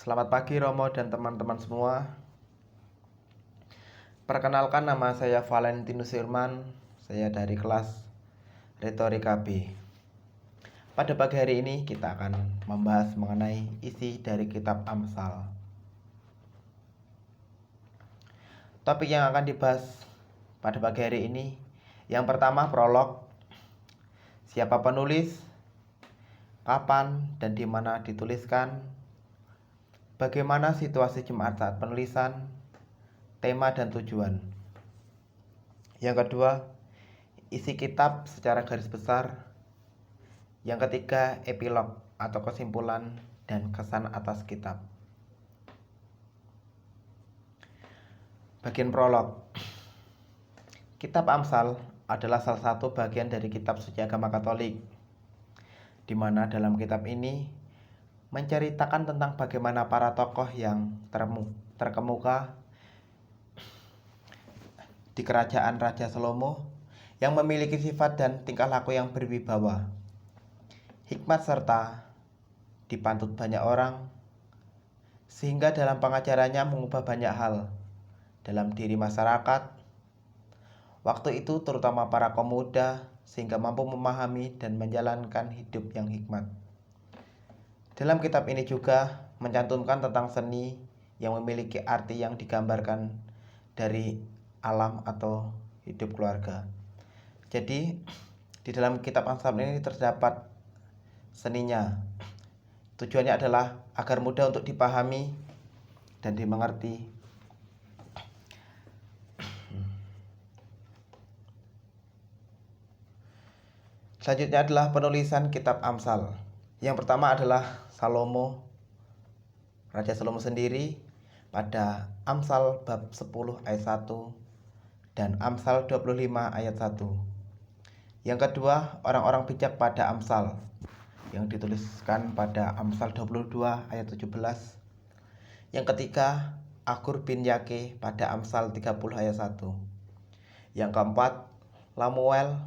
Selamat pagi Romo dan teman-teman semua. Perkenalkan, nama saya Valentinus Irman. Saya dari kelas Retorika B. Pada pagi hari ini kita akan membahas mengenai isi dari kitab Amsal. Topik yang akan dibahas pada pagi hari ini, yang pertama prolog. Siapa penulis, kapan dan di mana dituliskan, bagaimana situasi jemaat saat penulisan, tema dan tujuan. Yang kedua, isi kitab secara garis besar. Yang ketiga, epilog atau kesimpulan dan kesan atas kitab. Bagian prolog. Kitab Amsal adalah salah satu bagian dari kitab suci agama Katolik, di mana dalam kitab ini menceritakan tentang bagaimana para tokoh yang terkemuka di kerajaan Raja Salomo yang memiliki sifat dan tingkah laku yang berwibawa, hikmat serta dipantut banyak orang, sehingga dalam pengajarannya mengubah banyak hal dalam diri masyarakat waktu itu, terutama para pemuda, sehingga mampu memahami dan menjalankan hidup yang hikmat. Dalam kitab ini juga mencantumkan tentang seni yang memiliki arti yang digambarkan dari alam atau hidup keluarga. Jadi di dalam kitab Amsal ini terdapat seninya. Tujuannya adalah agar mudah untuk dipahami dan dimengerti. Selanjutnya adalah penulisan kitab Amsal. Yang pertama adalah Raja Salomo sendiri pada Amsal bab 10 ayat 1 dan Amsal 25 ayat 1. Yang kedua, orang-orang bijak pada Amsal yang dituliskan pada Amsal 22 ayat 17. Yang ketiga, Agur bin Yake pada Amsal 30 ayat 1. Yang keempat, Lamuel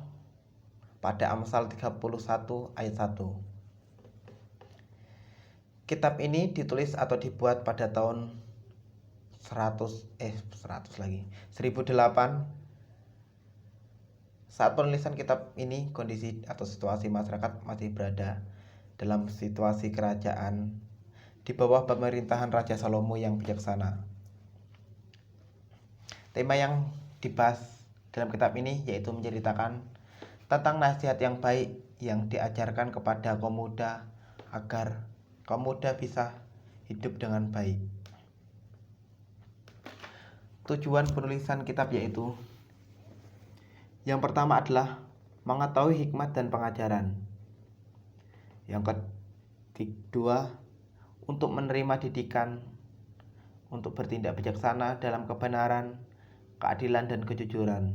pada Amsal 31 ayat 1. Kitab ini ditulis atau dibuat pada tahun 1008. Saat penulisan kitab ini, kondisi atau situasi masyarakat masih berada dalam situasi kerajaan di bawah pemerintahan Raja Salomo yang bijaksana. Tema yang dibahas dalam kitab ini yaitu menceritakan tentang nasihat yang baik yang diajarkan kepada kaum muda agar kaum muda bisa hidup dengan baik. Tujuan penulisan kitab yaitu yang pertama adalah mengetahui hikmat dan pengajaran. Yang kedua, untuk menerima didikan, untuk bertindak bijaksana dalam kebenaran, keadilan dan kejujuran.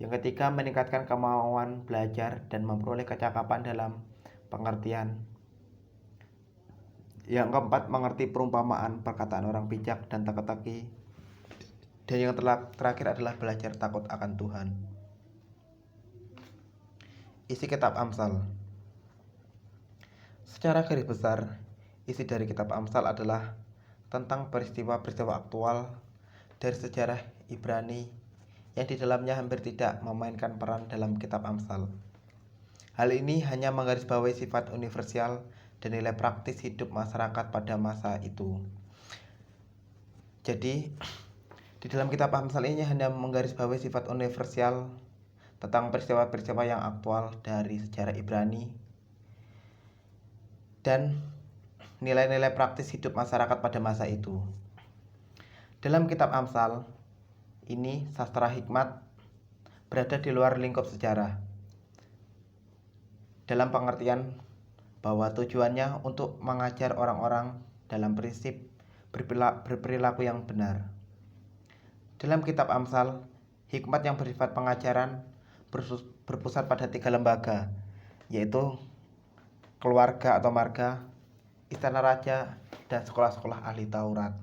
Yang ketiga, meningkatkan kemauan belajar dan memperoleh kecakapan dalam pengertian. Yang keempat, mengerti perumpamaan perkataan orang bijak dan teka-teki. Dan yang terakhir adalah belajar takut akan Tuhan. Isi kitab Amsal. Secara garis besar, isi dari kitab Amsal adalah tentang peristiwa-peristiwa aktual dari sejarah Ibrani yang di dalamnya hampir tidak memainkan peran dalam kitab Amsal. Hal ini hanya menggarisbawahi sifat universal dan nilai praktis hidup masyarakat pada masa itu. Jadi, di dalam kitab Amsal ini hanya menggarisbawahi sifat universal tentang peristiwa-peristiwa yang aktual dari sejarah Ibrani dan nilai-nilai praktis hidup masyarakat pada masa itu. Dalam kitab Amsal ini, sastra hikmat berada di luar lingkup sejarah, dalam pengertian bahwa tujuannya untuk mengajar orang-orang dalam prinsip berperilaku yang benar. Dalam kitab Amsal, hikmat yang bersifat pengajaran berpusat pada 3 lembaga, yaitu keluarga atau marga, istana raja, dan sekolah-sekolah ahli Taurat.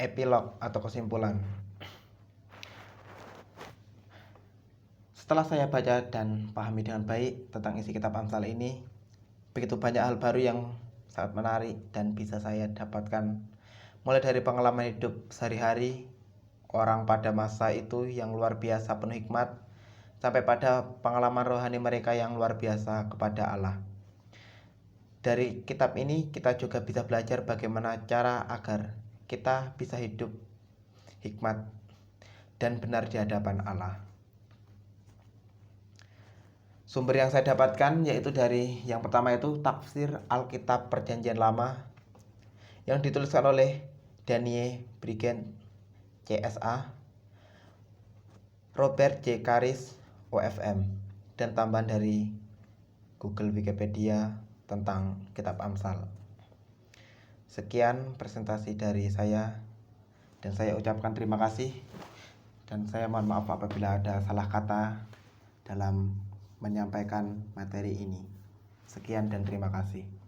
Epilog atau kesimpulan. Setelah saya baca dan pahami dengan baik tentang isi kitab Amsal ini, begitu banyak hal baru yang sangat menarik dan bisa saya dapatkan, mulai dari pengalaman hidup sehari-hari orang pada masa itu yang luar biasa penuh hikmat, sampai pada pengalaman rohani mereka yang luar biasa kepada Allah. Dari kitab ini kita juga bisa belajar bagaimana cara agar kita bisa hidup hikmat dan benar di hadapan Allah. Sumber yang saya dapatkan yaitu dari yang pertama itu tafsir Alkitab Perjanjian Lama yang dituliskan oleh Daniel Brigent CSA, Robert J. Karis OFM, dan tambahan dari Google Wikipedia tentang kitab Amsal. Sekian presentasi dari saya dan saya ucapkan terima kasih dan saya mohon maaf apabila ada salah kata dalam menyampaikan materi ini. Sekian dan terima kasih.